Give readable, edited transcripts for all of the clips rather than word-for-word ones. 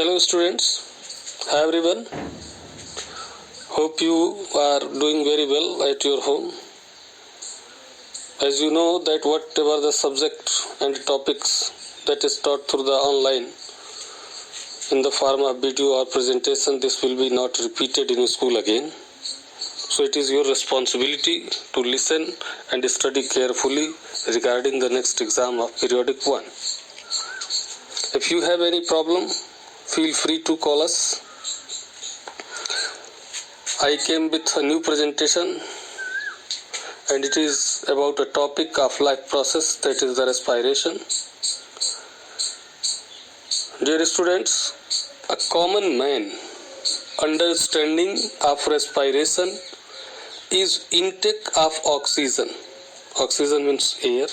Hello students, hi everyone. Hope you are doing very well at your home. As you know that whatever the subject and topics that is taught through the online in the form of video or presentation, this will be not repeated in school again. So it is your responsibility to listen and study carefully regarding the next exam of periodic 1. If you have any problem, feel free to call us. I came with a new presentation and it is about a topic of life process, that is the respiration. Dear students, a common man understanding of respiration is intake of oxygen. Oxygen means air.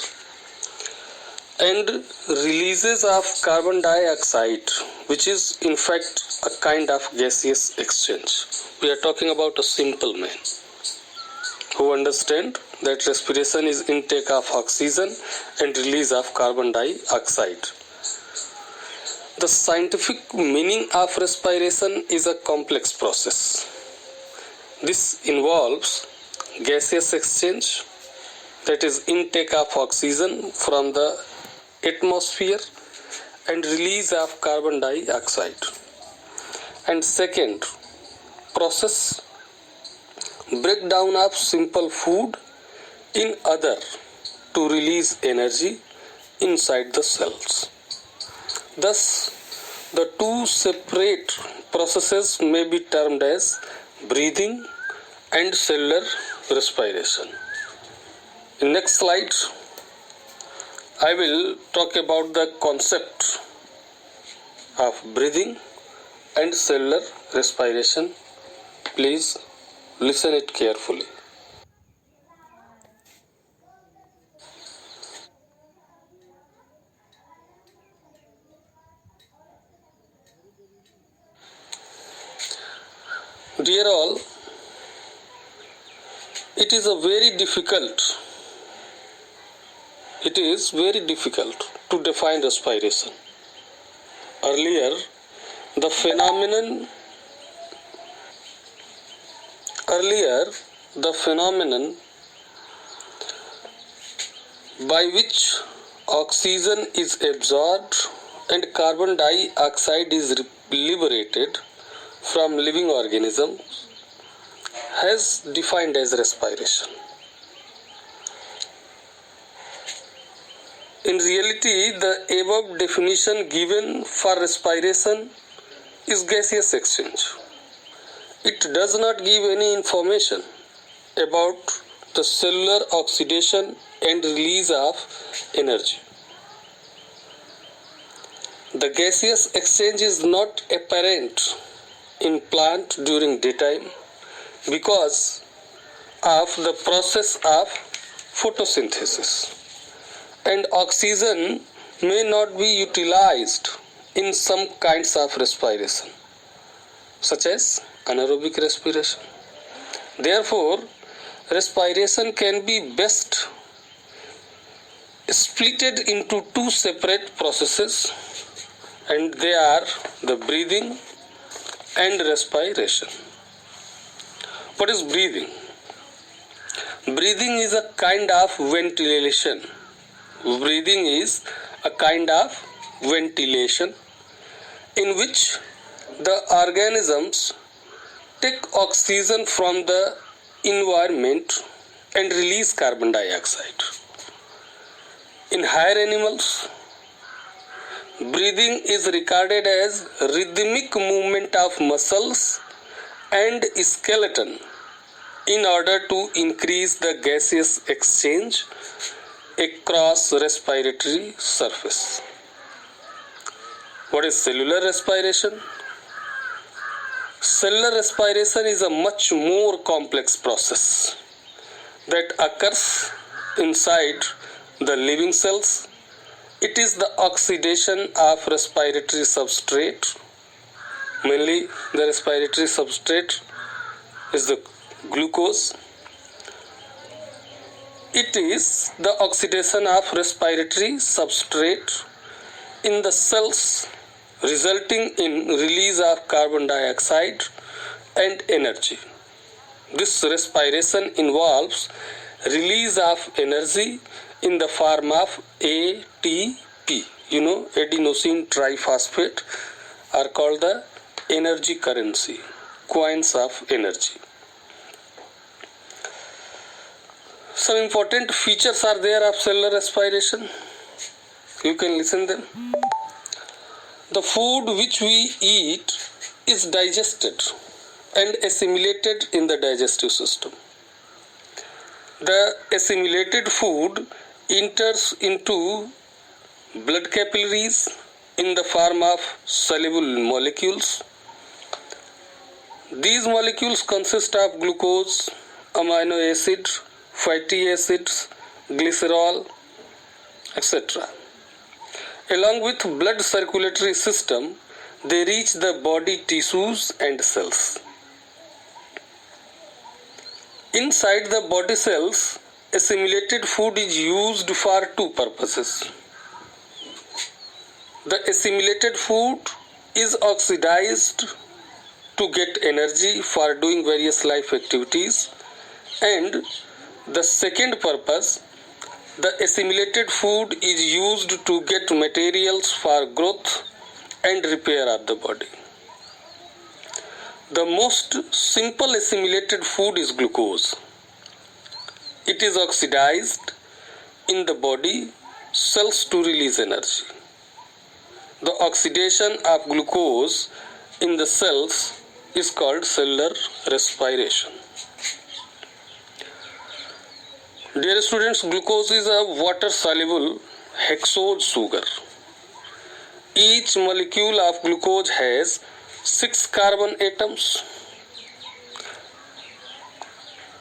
And releases of carbon dioxide, which is in fact a kind of gaseous exchange. We are talking about a simple man who understand that respiration is intake of oxygen and release of carbon dioxide. The scientific meaning of respiration is a complex process. This involves gaseous exchange, that is intake of oxygen from the atmosphere and release of carbon dioxide. And second, process breakdown of simple food in other to release energy inside the cells. Thus, the two separate processes may be termed as breathing and cellular respiration. In next slide, I will talk about the concept of breathing and cellular respiration. Please listen it carefully. Dear all, it is very difficult to define respiration. Earlier, the phenomenon by which oxygen is absorbed and carbon dioxide is liberated from living organisms has defined as respiration. In reality, the above definition given for respiration is gaseous exchange. It does not give any information about the cellular oxidation and release of energy. The gaseous exchange is not apparent in plant during daytime because of the process of photosynthesis, and oxygen may not be utilized in some kinds of respiration, such as anaerobic respiration. Therefore, respiration can be best splitted into two separate processes, and they are the breathing and respiration. What is breathing? Breathing is a kind of ventilation. Breathing is a kind of ventilation in which the organisms take oxygen from the environment and release carbon dioxide. In higher animals, breathing is regarded as rhythmic movement of muscles and skeleton in order to increase the gaseous exchange across respiratory surface. What is cellular respiration? Cellular respiration is a much more complex process that occurs inside the living cells. It is the oxidation of respiratory substrate. Mainly the respiratory substrate is the glucose. It is the oxidation of respiratory substrate in the cells resulting in release of carbon dioxide and energy. This respiration involves release of energy in the form of ATP. Adenosine triphosphate are called the energy currency, coins of energy. Some important features are there of cellular respiration. You can listen them. The food which we eat is digested and assimilated in the digestive system. The assimilated food enters into blood capillaries in the form of soluble molecules. These molecules consist of glucose, amino acid, fatty acids, glycerol, etc. Along with blood circulatory system, they reach the body tissues and cells. Inside the body cells, assimilated food is used for two purposes. The assimilated food is oxidized to get energy for doing various life activities, and the second purpose, the assimilated food is used to get materials for growth and repair of the body. The most simple assimilated food is glucose. It is oxidized in the body cells to release energy. The oxidation of glucose in the cells is called cellular respiration. Dear students, glucose is a water-soluble hexose sugar. Each molecule of glucose has 6 carbon atoms.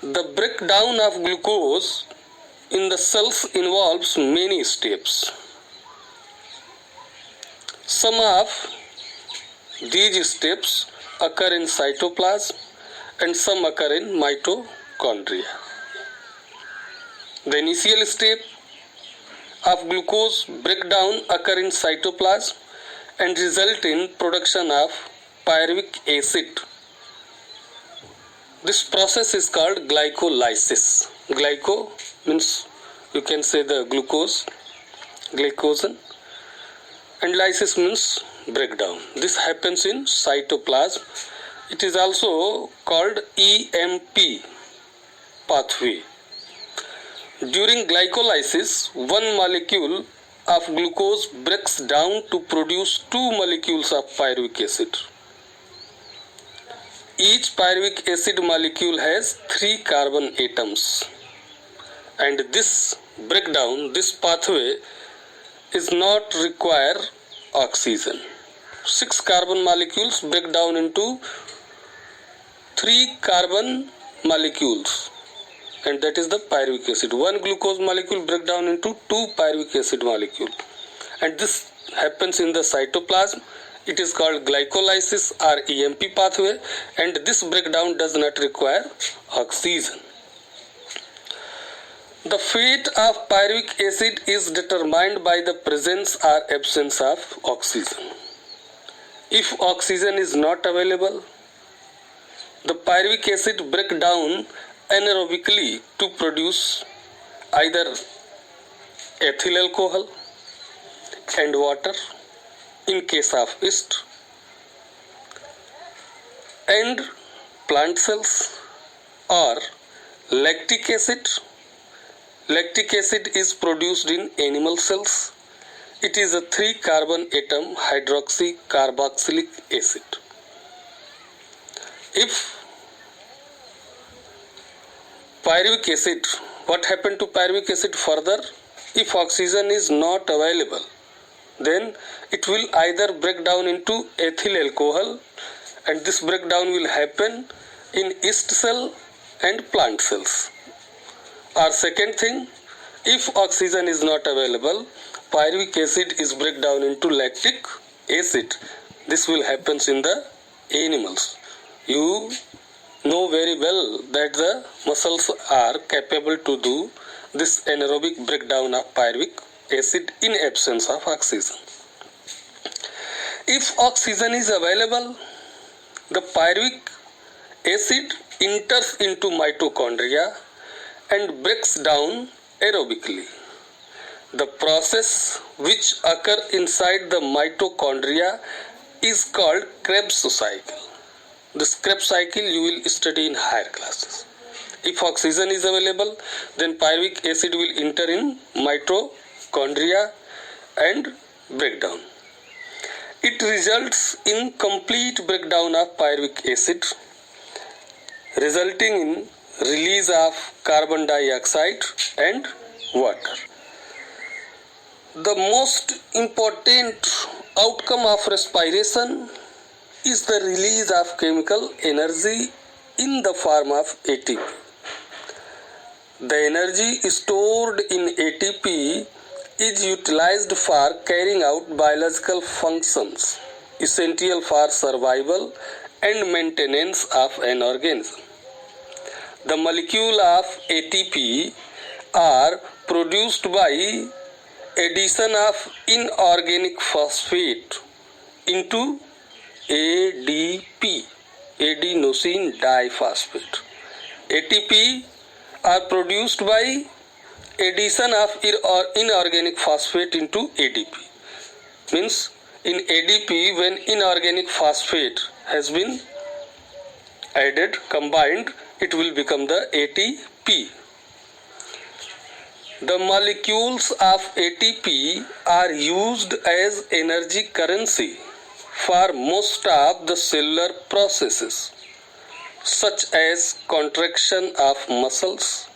The breakdown of glucose in the cells involves many steps. Some of these steps occur in cytoplasm and some occur in mitochondria. The initial step of glucose breakdown occur in cytoplasm and result in production of pyruvic acid. This process is called glycolysis. Glyco means you can say the glucose, glycogen, and lysis means breakdown. This happens in cytoplasm. It is also called EMP pathway. During glycolysis, one molecule of glucose breaks down to produce 2 molecules of pyruvic acid. Each pyruvic acid molecule has 3 carbon atoms, and this breakdown, this pathway is not require oxygen. 6 carbon molecules break down into 3 carbon molecules, and that is the pyruvic acid. One glucose molecule break down into 2 pyruvic acid molecule, and this happens in the cytoplasm. It is called glycolysis or EMP pathway, and this breakdown does not require oxygen. The fate of pyruvic acid is determined by the presence or absence of oxygen. If oxygen is not available, the pyruvic acid breaks down anaerobically to produce either ethyl alcohol and water in case of yeast, and plant cells, or lactic acid. Lactic acid is produced in animal cells. It is a 3 carbon atom hydroxycarboxylic acid. If pyruvic acid, what happened to pyruvic acid further? If oxygen is not available, then it will either break down into ethyl alcohol, and this breakdown will happen in yeast cell and plant cells. Or second thing, if oxygen is not available, pyruvic acid is break down into lactic acid. This will happen in the animals. You know very well that the muscles are capable to do this anaerobic breakdown of pyruvic acid in absence of oxygen. If oxygen is available, the pyruvic acid enters into mitochondria and breaks down aerobically. The process which occurs inside the mitochondria is called Krebs cycle. This Krebs cycle you will study in higher classes. If oxygen is available, then pyruvic acid will enter in mitochondria and break down. It results in complete breakdown of pyruvic acid, resulting in release of carbon dioxide and water. The most important outcome of respiration is the release of chemical energy in the form of ATP. The energy stored in ATP is utilized for carrying out biological functions essential for survival and maintenance of an organism. The molecule of ATP are produced by addition of inorganic phosphate into ADP, adenosine diphosphate. ATP are produced by addition of inorganic phosphate into ADP. Means in ADP, when inorganic phosphate has been added, combined, it will become the ATP. The molecules of ATP are used as energy currency for most of the cellular processes, such as contraction of muscles,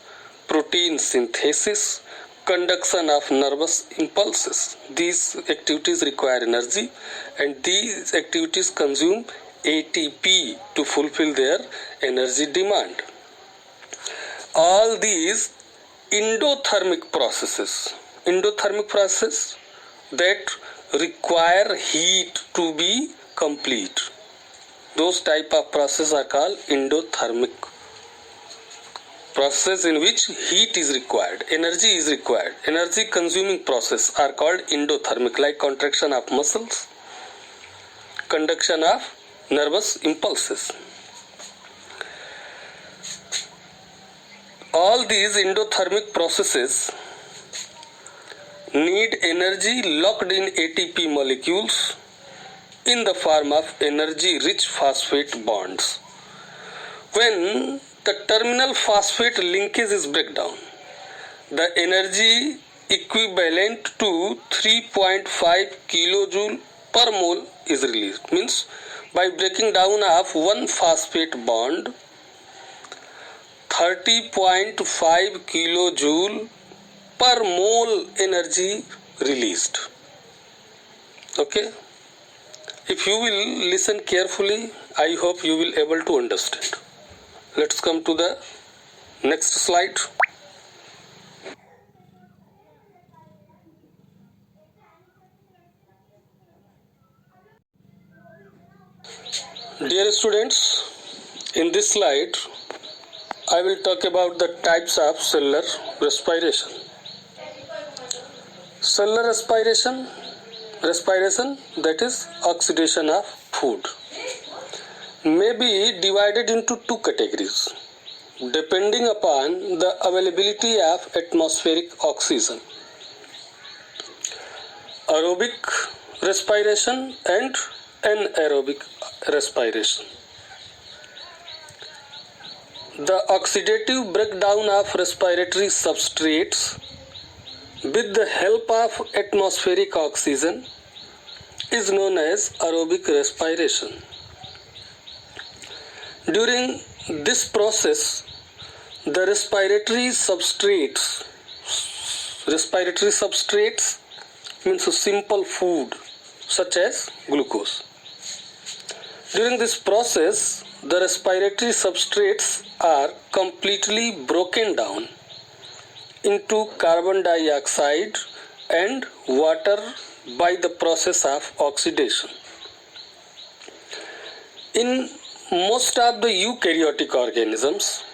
protein synthesis, conduction of nervous impulses. These activities require energy, and these activities consume ATP to fulfill their energy demand. All these endothermic processes that require heat to be complete, those type of processes are called endothermic. Processes in which heat is required, energy is required, energy consuming process are called endothermic, like contraction of muscles, conduction of nervous impulses. All these endothermic processes need energy locked in ATP molecules in the form of energy-rich phosphate bonds. When the terminal phosphate linkage is breakdown, the energy equivalent to 3.5 kilojoule per mole is released. Means by breaking down of one phosphate bond, 30.5 kilojoule per mole energy released. Okay? If you will listen carefully, I hope you will able to understand. Let's come to the next slide. Dear students, in this slide, I will talk about the types of cellular respiration. Cellular respiration that is oxidation of food, may be divided into two categories depending upon the availability of atmospheric oxygen: aerobic respiration and anaerobic respiration. The oxidative breakdown of respiratory substrates with the help of atmospheric oxygen is known as aerobic respiration. During this process, the respiratory substrates means a simple food such as glucose. During this process, the respiratory substrates are completely broken down into carbon dioxide and water by the process of oxidation. In most of the eukaryotic organisms,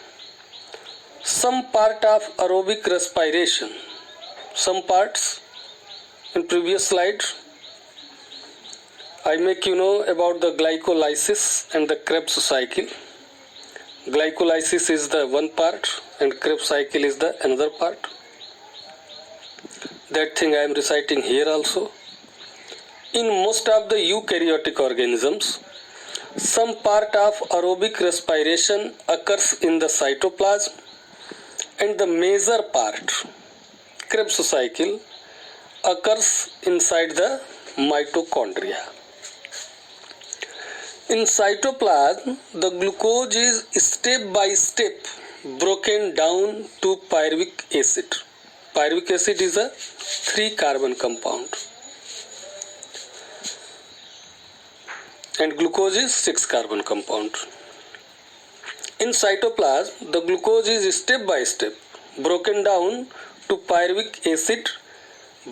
some part of aerobic respiration, some parts in previous slide, I make you know about the glycolysis and the Krebs cycle. Glycolysis is the one part and Krebs cycle is the another part. That thing I am reciting here also. In most of the eukaryotic organisms, some part of aerobic respiration occurs in the cytoplasm and the major part, Krebs cycle, occurs inside the mitochondria. In cytoplasm, the glucose is step by step broken down to pyruvic acid. Pyruvic acid is a 3-carbon compound and glucose is 6-carbon compound. In cytoplasm, the glucose is step by step broken down to pyruvic acid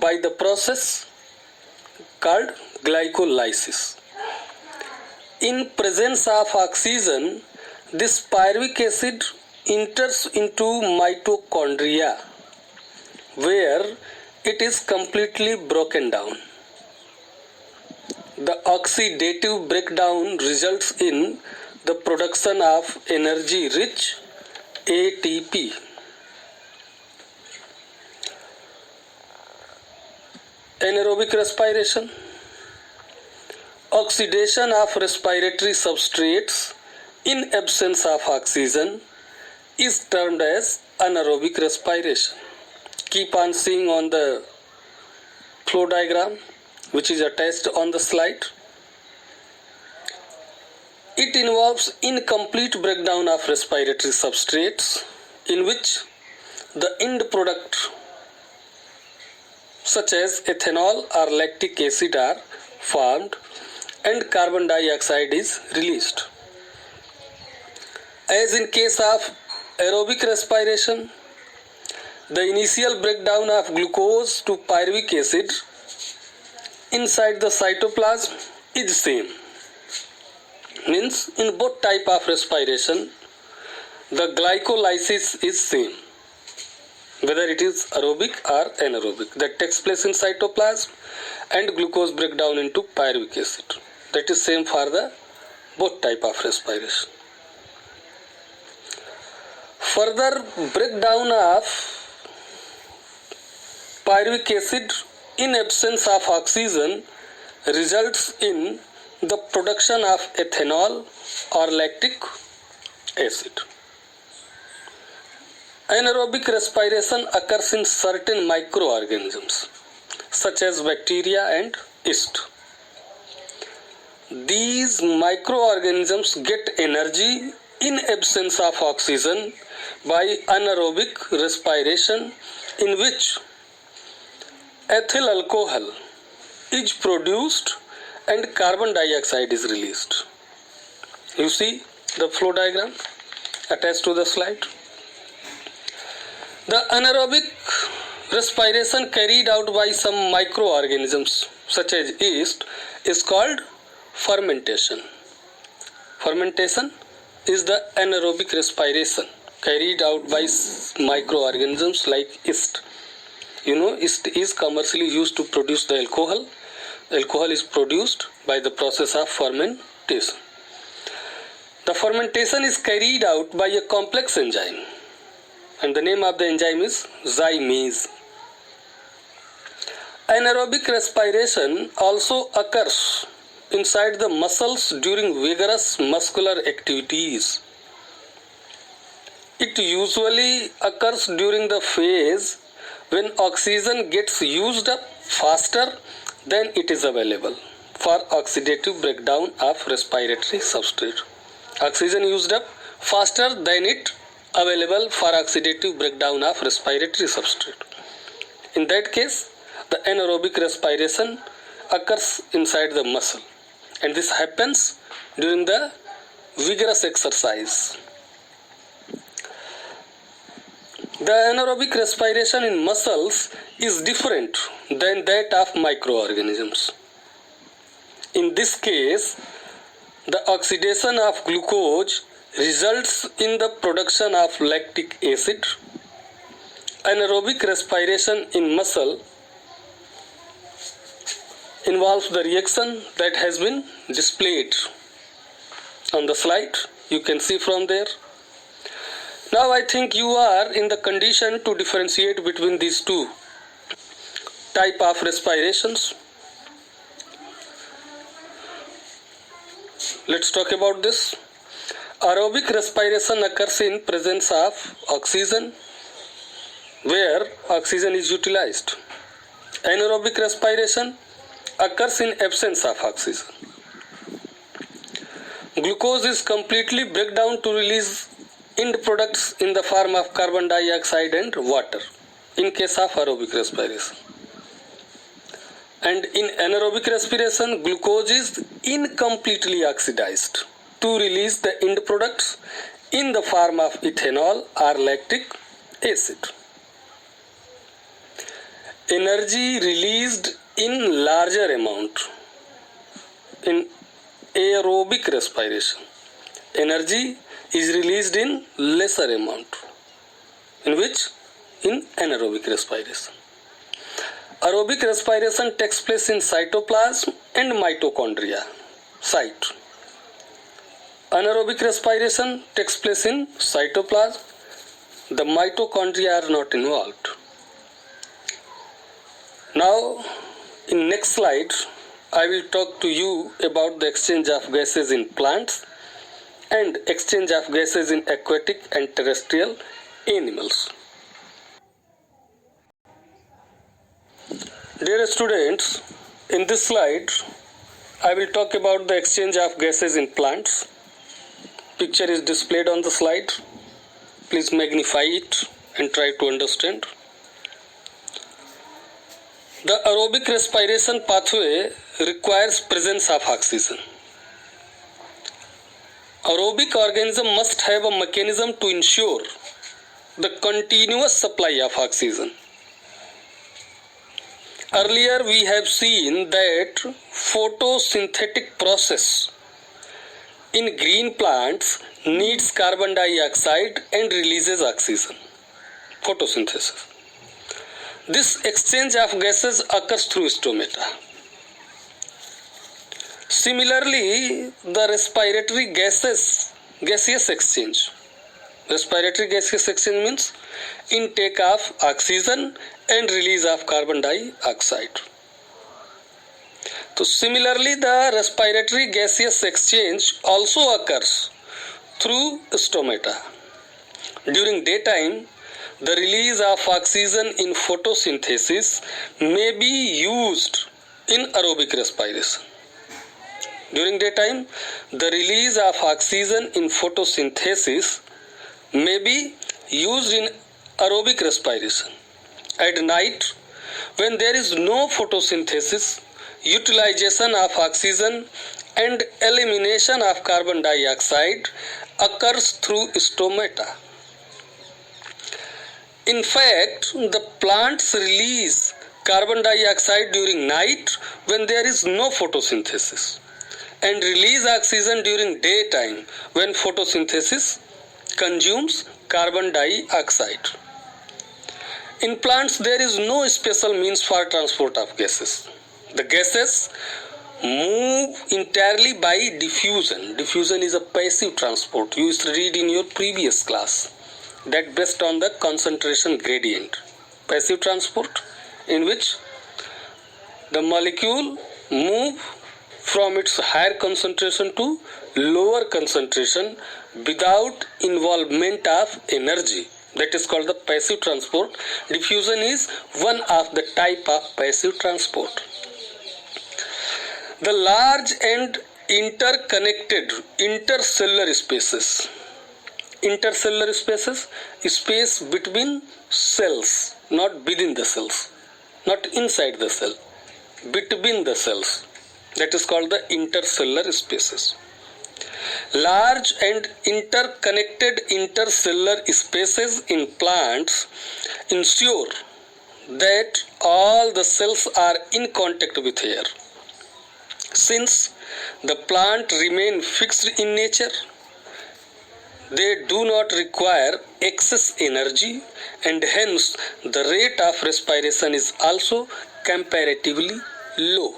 by the process called glycolysis. In presence of oxygen, this pyruvic acid enters into mitochondria where it is completely broken down. The oxidative breakdown results in the production of energy-rich ATP. Anaerobic respiration. Oxidation of respiratory substrates in absence of oxygen is termed as anaerobic respiration. Keep on seeing on the flow diagram which is attached on the slide. It involves incomplete breakdown of respiratory substrates in which the end product such as ethanol or lactic acid are formed and carbon dioxide is released. As in case of aerobic respiration, the initial breakdown of glucose to pyruvic acid inside the cytoplasm is same. Means in both type of respiration, the glycolysis is same, whether it is aerobic or anaerobic. That takes place in cytoplasm and glucose breakdown into pyruvic acid. That is same for the both type of respiration. Further breakdown of pyruvic acid in absence of oxygen results in the production of ethanol or lactic acid. Anaerobic respiration occurs in certain microorganisms such as bacteria and yeast. These microorganisms get energy in absence of oxygen by anaerobic respiration, in which ethyl alcohol is produced and carbon dioxide is released. You see the flow diagram attached to the slide. The anaerobic respiration carried out by some microorganisms such as yeast is called fermentation. Fermentation is the anaerobic respiration carried out by microorganisms like yeast. You know, yeast is commercially used to produce the alcohol. Alcohol is produced by the process of fermentation. The fermentation is carried out by a complex enzyme, and the name of the enzyme is zymase. Anaerobic respiration also occurs inside the muscles during vigorous muscular activities. It usually occurs during the phase when oxygen gets used up faster than it is available for oxidative breakdown of respiratory substrate. Oxygen used up faster than it available for oxidative breakdown of respiratory substrate. In that case, the anaerobic respiration occurs inside the muscle, and this happens during the vigorous exercise. The anaerobic respiration in muscles is different than that of microorganisms. In this case, the oxidation of glucose results in the production of lactic acid. Anaerobic respiration in muscle involves the reaction that has been displayed on the slide. You can see from there. Now I think you are in the condition to differentiate between these two type of respirations. Let's talk about this. Aerobic respiration occurs in presence of oxygen, where oxygen is utilized. Anaerobic respiration occurs in absence of oxygen. Glucose is completely break down to release end products in the form of carbon dioxide and water in case of aerobic respiration. And in anaerobic respiration, glucose is incompletely oxidized to release the end products in the form of ethanol or lactic acid. Energy released in larger amount in aerobic respiration. Energy is released in lesser amount. In which? In anaerobic respiration. Aerobic respiration takes place in cytoplasm and mitochondria site. Anaerobic respiration takes place in cytoplasm. The mitochondria are not involved. Now, in next slide, I will talk to you about the exchange of gases in plants and exchange of gases in aquatic and terrestrial animals. Dear students, in this slide, I will talk about the exchange of gases in plants. Picture is displayed on the slide. Please magnify it and try to understand. The aerobic respiration pathway requires presence of oxygen. Aerobic organism must have a mechanism to ensure the continuous supply of oxygen. Earlier we have seen that photosynthetic process in green plants needs carbon dioxide and releases oxygen. Photosynthesis. This exchange of gases occurs through stomata. Similarly, the respiratory gaseous exchange. Respiratory gaseous exchange means intake of oxygen and release of carbon dioxide. So similarly, the respiratory gaseous exchange also occurs through stomata. During daytime, the release of oxygen in photosynthesis may be used in aerobic respiration. During daytime, the release of oxygen in photosynthesis may be used in aerobic respiration. At night, when there is no photosynthesis, utilization of oxygen and elimination of carbon dioxide occurs through stomata. In fact, the plants release carbon dioxide during night when there is no photosynthesis and release oxygen during daytime when photosynthesis consumes carbon dioxide. In plants, there is no special means for transport of gases. The gases move entirely by diffusion. Diffusion is a passive transport. You used to read in your previous class that based on the concentration gradient. Passive transport in which the molecule move from its higher concentration to lower concentration without involvement of energy. That is called the passive transport. Diffusion is one of the type of passive transport. The large and interconnected intercellular spaces. Intercellular spaces, space between cells, not within the cells, not inside the cell, between the cells. That is called the intercellular spaces. Large and interconnected intercellular spaces in plants ensure that all the cells are in contact with air. Since the plant remain fixed in nature, they do not require excess energy and hence the rate of respiration is also comparatively low.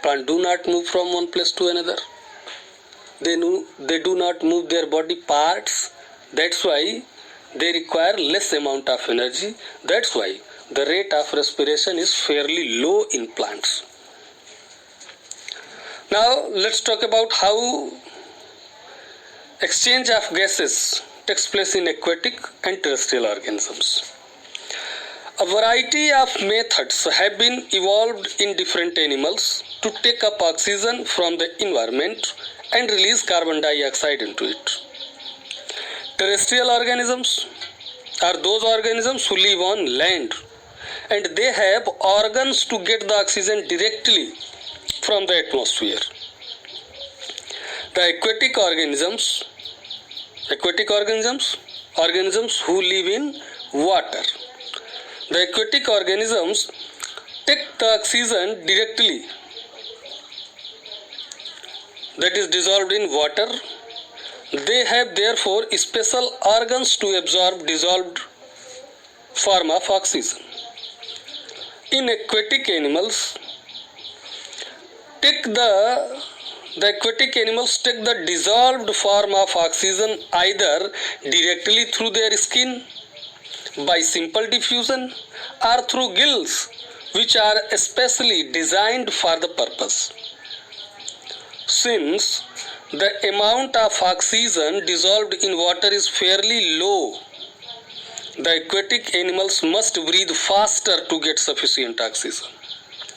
Plant do not move from one place to another. They do not move their body parts. That's why they require less amount of energy. That's why the rate of respiration is fairly low in plants. Now let's talk about how exchange of gases takes place in aquatic and terrestrial organisms. A variety of methods have been evolved in different animals to take up oxygen from the environment and release carbon dioxide into it. Terrestrial organisms are those organisms who live on land, and they have organs to get the oxygen directly from the atmosphere. The aquatic organisms who live in water. The aquatic organisms take the oxygen directly, that is dissolved in water. They have therefore special organs to absorb dissolved form of oxygen. In aquatic animals, the aquatic animals take the dissolved form of oxygen either directly through their skin by simple diffusion or through gills, which are especially designed for the purpose. Since the amount of oxygen dissolved in water is fairly low, the aquatic animals must breathe faster to get sufficient oxygen.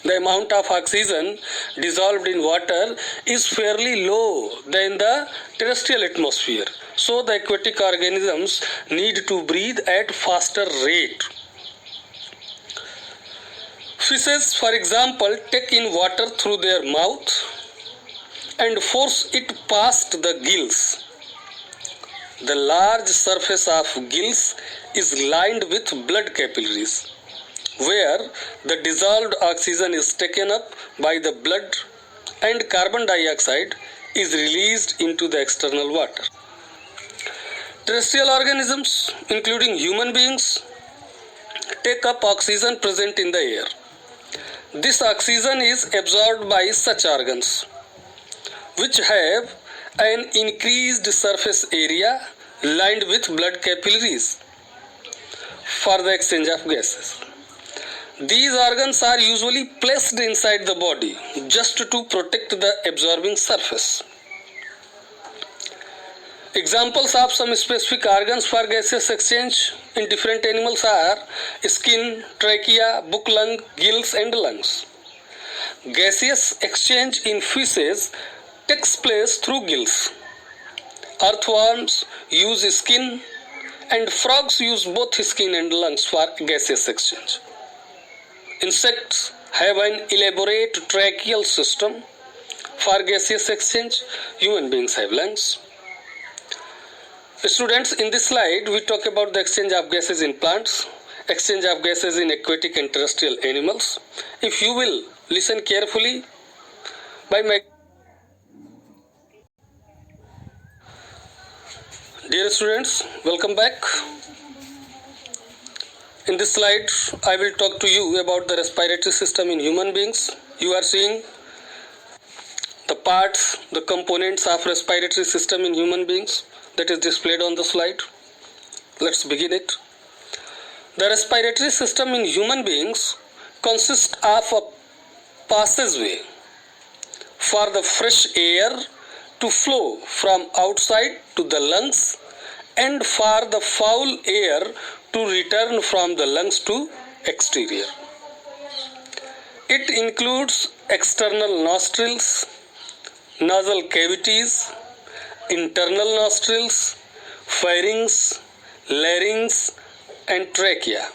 The amount of oxygen dissolved in water is fairly low than the terrestrial atmosphere. So the aquatic organisms need to breathe at faster rate. Fishes, for example, take in water through their mouth and force it past the gills. The large surface of gills is lined with blood capillaries, where the dissolved oxygen is taken up by the blood and carbon dioxide is released into the external water. Terrestrial organisms, including human beings, take up oxygen present in the air. This oxygen is absorbed by such organs, which have an increased surface area lined with blood capillaries for the exchange of gases. These organs are usually placed inside the body just to protect the absorbing surface. Examples of some specific organs for gaseous exchange in different animals are skin, trachea, book lung, gills and lungs. Gaseous exchange in fishes takes place through gills. Earthworms use skin and frogs use both skin and lungs for gaseous exchange. Insects have an elaborate tracheal system for gaseous exchange. Human beings have lungs. Students, in this slide we talk about the exchange of gases in plants, exchange of gases in aquatic and terrestrial animals. If you will listen carefully by my dear students, welcome back. In this slide, I will talk to you about the respiratory system in human beings. You are seeing the parts, the components of respiratory system in human beings that is displayed on the slide. Let's begin it. The respiratory system in human beings consists of a passageway for the fresh air to flow from outside to the lungs and for the foul air to return from the lungs to exterior. It includes external nostrils, nasal cavities, internal nostrils, pharynx, larynx and trachea.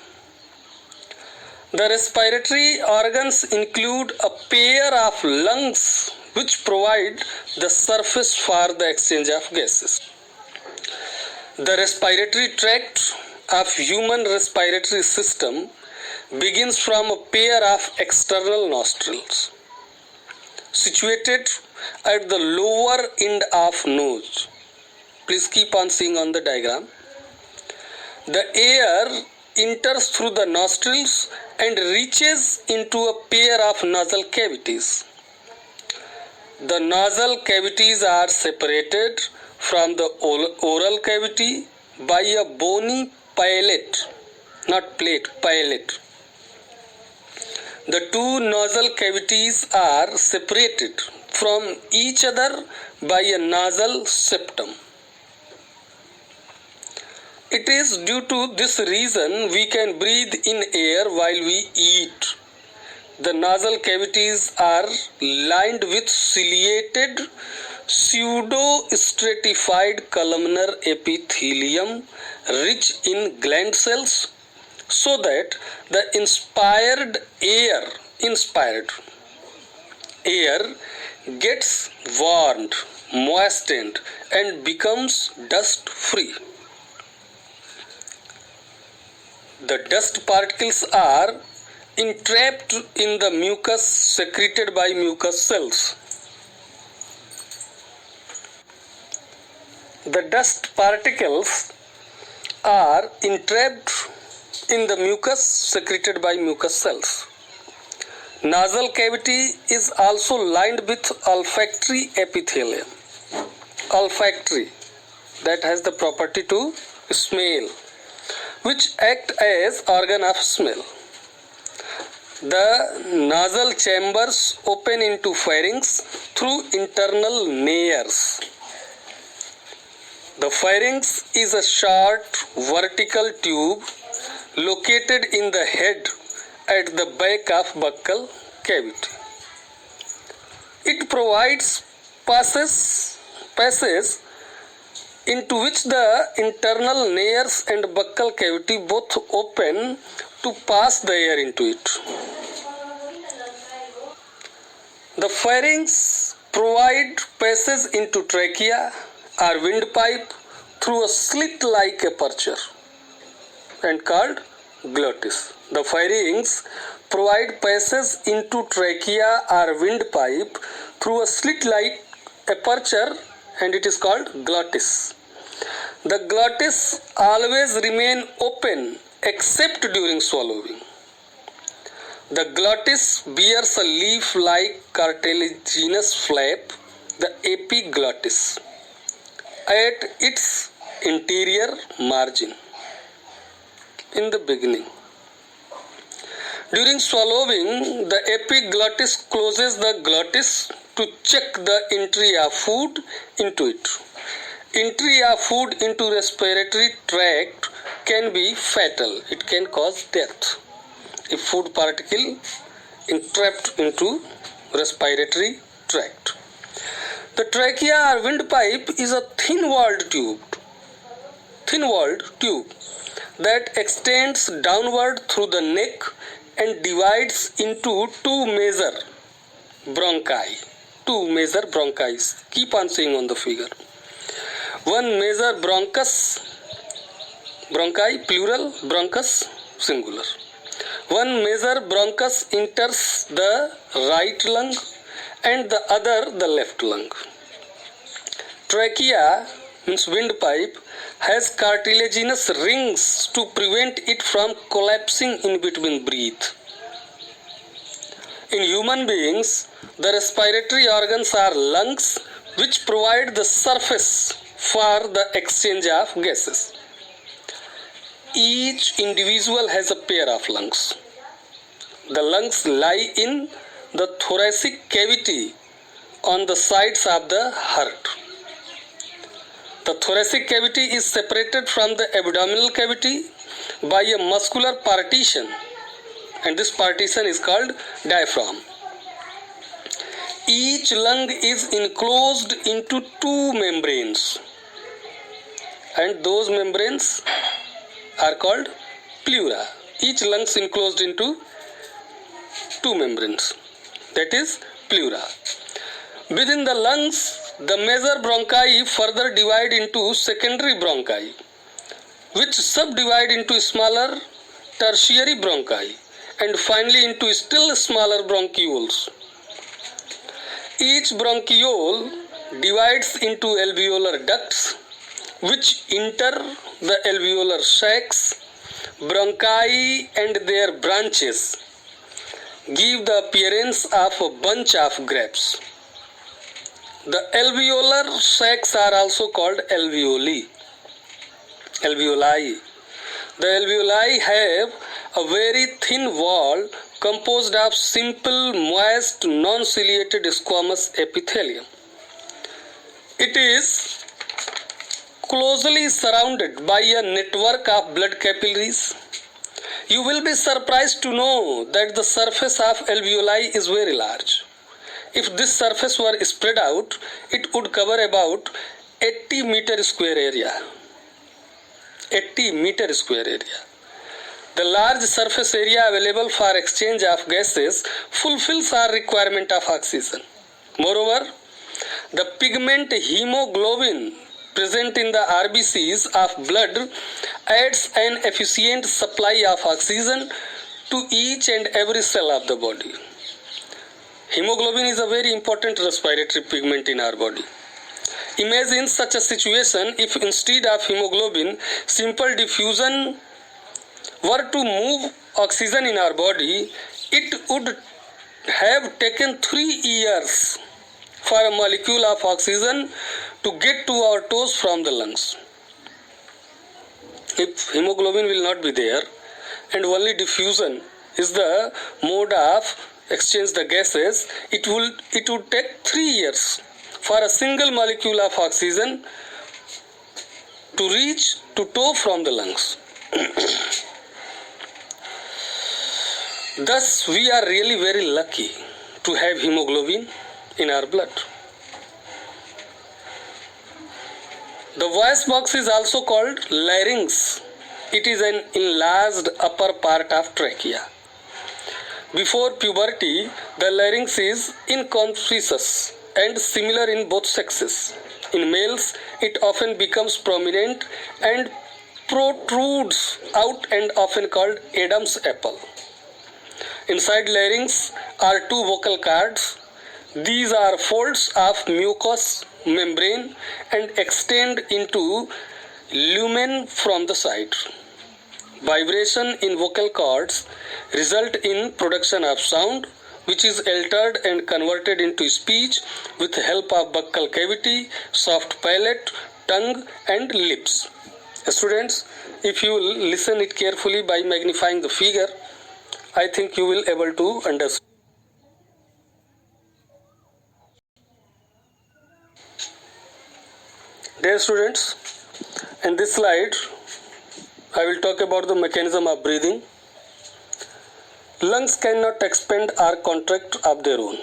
The respiratory organs include a pair of lungs which provide the surface for the exchange of gases. The respiratory tract of human respiratory system begins from a pair of external nostrils situated at the lower end of nose. Please keep on seeing on the diagram. The air enters through the nostrils and reaches into a pair of nasal cavities. The nasal cavities are separated from the oral cavity by a bony palate, not plate, palate. The two nasal cavities are separated from each other by a nasal septum. It is due to this reason we can breathe in air while we eat. The nasal cavities are lined with ciliated pseudo-stratified columnar epithelium rich in gland cells, so that the inspired air gets warmed, moistened and becomes dust free. The dust particles are entrapped in the mucus secreted by mucus cells. The dust particles are entrapped in the mucus secreted by mucus cells. Nasal cavity is also lined with olfactory epithelium. Olfactory, that has the property to smell, which act as organ of smell. The nasal chambers open into pharynx through internal nares. The pharynx is a short vertical tube located in the head at the back of buccal cavity. It provides passages into which the internal nares and buccal cavity both open to pass the air into it. The pharynx provide passage into trachea or windpipe through a slit-like aperture and called glottis. The pharynx provide passage into trachea or windpipe through a slit-like aperture and it is called glottis. The glottis always remain open except during swallowing. The glottis bears a leaf-like cartilaginous flap, the epiglottis, at its interior margin in the beginning. During swallowing, the epiglottis closes the glottis to check the entry of food into it. Entry of food into respiratory tract can be fatal. It can cause death if food particle entrapped into respiratory tract. The trachea or windpipe is a thin-walled tube that extends downward through the neck and divides into two major bronchi. Keep on seeing on the figure. One major bronchus, bronchi plural, bronchus singular. One major bronchus enters the right lung and the other the left lung. Trachea means windpipe has cartilaginous rings to prevent it from collapsing in between breath. In human beings, the respiratory organs are lungs, which provide the surface for the exchange of gases. Each individual has a pair of lungs. The lungs lie in the thoracic cavity on the sides of the heart. The thoracic cavity is separated from the abdominal cavity by a muscular partition, and this partition is called diaphragm. Each lung is enclosed into two membranes, and those membranes are called pleura. Each lung is enclosed into two membranes, that is pleura. Within the lungs, the major bronchi further divide into secondary bronchi, which subdivide into smaller tertiary bronchi and finally into still smaller bronchioles. Each bronchiole divides into alveolar ducts, which enter the alveolar sacs. Bronchi and their branches give the appearance of a bunch of grapes. The alveolar sacs are also called alveoli. Alveoli. The alveoli have a very thin wall composed of simple, moist, non-ciliated squamous epithelium. It is closely surrounded by a network of blood capillaries. You will be surprised to know that the surface of alveoli is very large. If this surface were spread out, it would cover about 80 meter square area. 80 meter square area. The large surface area available for exchange of gases fulfills our requirement of oxygen. Moreover, the pigment hemoglobin present in the RBCs of blood adds an efficient supply of oxygen to each and every cell of the body. Hemoglobin is a very important respiratory pigment in our body. Imagine such a situation if instead of hemoglobin, simple diffusion were to move oxygen in our body, it would have taken 3 years for a molecule of oxygen to get to our toes from the lungs. If hemoglobin will not be there and only diffusion is the mode of exchange the gases, it would take 3 years for a single molecule of oxygen to reach to toe from the lungs. Thus, we are really very lucky to have hemoglobin in our blood. The voice box is also called larynx. It is an enlarged upper part of trachea. Before puberty, the larynx is inconspicuous and similar in both sexes. In males, it often becomes prominent and protrudes out and often called Adam's apple. Inside larynx are 2 vocal cords. These are folds of mucous membrane and extend into lumen from the side. Vibration in vocal cords result in production of sound, which is altered and converted into speech with the help of buccal cavity, soft palate, tongue and lips. Students, if you will listen it carefully by magnifying the figure, I think you will able to understand. Dear students, in this slide, I will talk about the mechanism of breathing. Lungs cannot expand or contract of their own.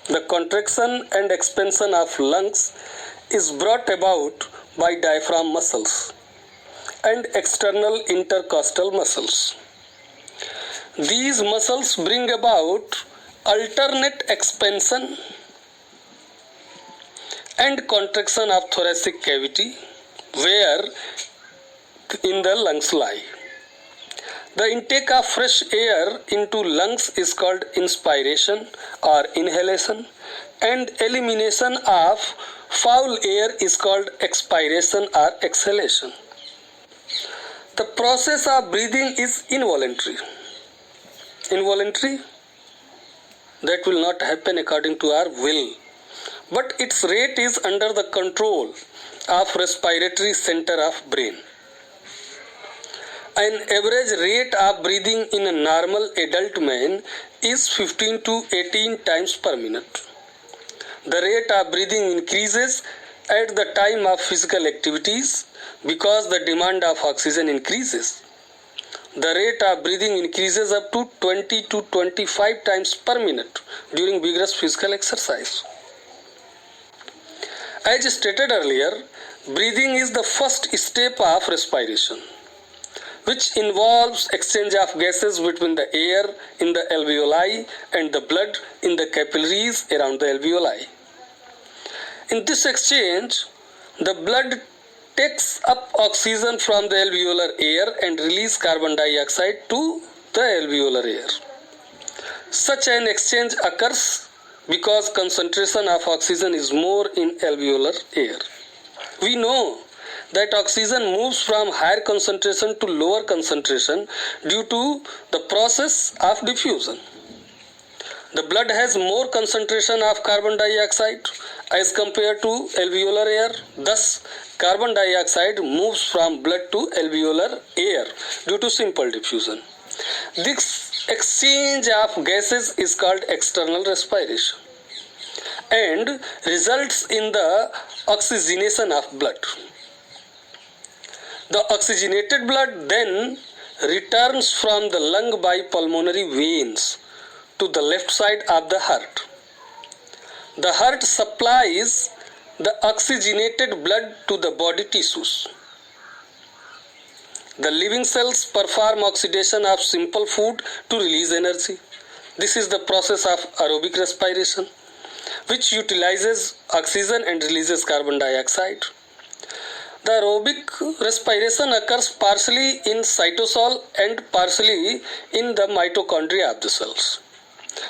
The contraction and expansion of lungs is brought about by diaphragm muscles and external intercostal muscles. These muscles bring about alternate expansion and contraction of thoracic cavity where in the lungs lie. The intake of fresh air into lungs is called inspiration or inhalation, and elimination of foul air is called expiration or exhalation. The process of breathing is involuntary. Involuntary, that will not happen according to our will, but its rate is under the control of respiratory center of brain. An average rate of breathing in a normal adult man is 15 to 18 times per minute. The rate of breathing increases at the time of physical activities because the demand of oxygen increases. The rate of breathing increases up to 20 to 25 times per minute during vigorous physical exercise. As stated earlier, breathing is the first step of respiration, which involves exchange of gases between the air in the alveoli and the blood in the capillaries around the alveoli. In this exchange, the blood takes up oxygen from the alveolar air and releases carbon dioxide to the alveolar air. Such an exchange occurs because concentration of oxygen is more in alveolar air. We know that oxygen moves from higher concentration to lower concentration due to the process of diffusion. The blood has more concentration of carbon dioxide as compared to alveolar air. Thus, carbon dioxide moves from blood to alveolar air due to simple diffusion. This exchange of gases is called external respiration and results in the oxygenation of blood. The oxygenated blood then returns from the lung by pulmonary veins to the left side of the heart. The heart supplies the oxygenated blood to the body tissues. The living cells perform oxidation of simple food to release energy. This is the process of aerobic respiration, which utilizes oxygen and releases carbon dioxide. The aerobic respiration occurs partially in cytosol and partially in the mitochondria of the cells.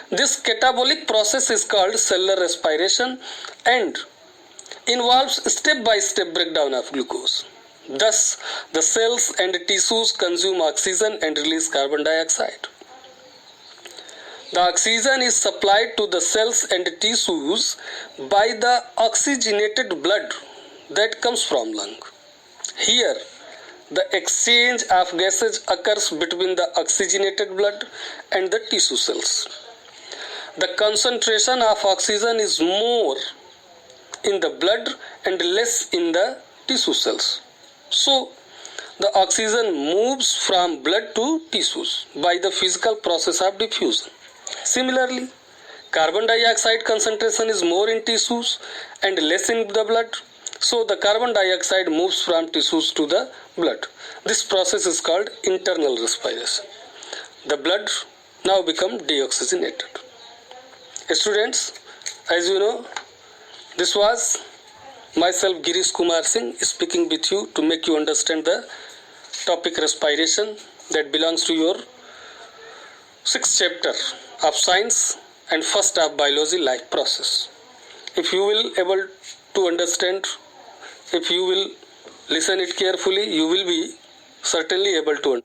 This catabolic process is called cellular respiration and involves step-by-step breakdown of glucose. Thus, the cells and tissues consume oxygen and release carbon dioxide. The oxygen is supplied to the cells and tissues by the oxygenated blood that comes from lung. Here, the exchange of gases occurs between the oxygenated blood and the tissue cells. The concentration of oxygen is more in the blood and less in the tissue cells. So, the oxygen moves from blood to tissues by the physical process of diffusion. Similarly, carbon dioxide concentration is more in tissues and less in the blood. So, the carbon dioxide moves from tissues to the blood. This process is called internal respiration. The blood now becomes deoxygenated. Students, as you know, this was myself Girish Kumar Singh speaking with you to make you understand the topic respiration that belongs to your 6th chapter of science and first of biology, life process. If you will able to understand, if you will listen it carefully, you will be certainly able to understand.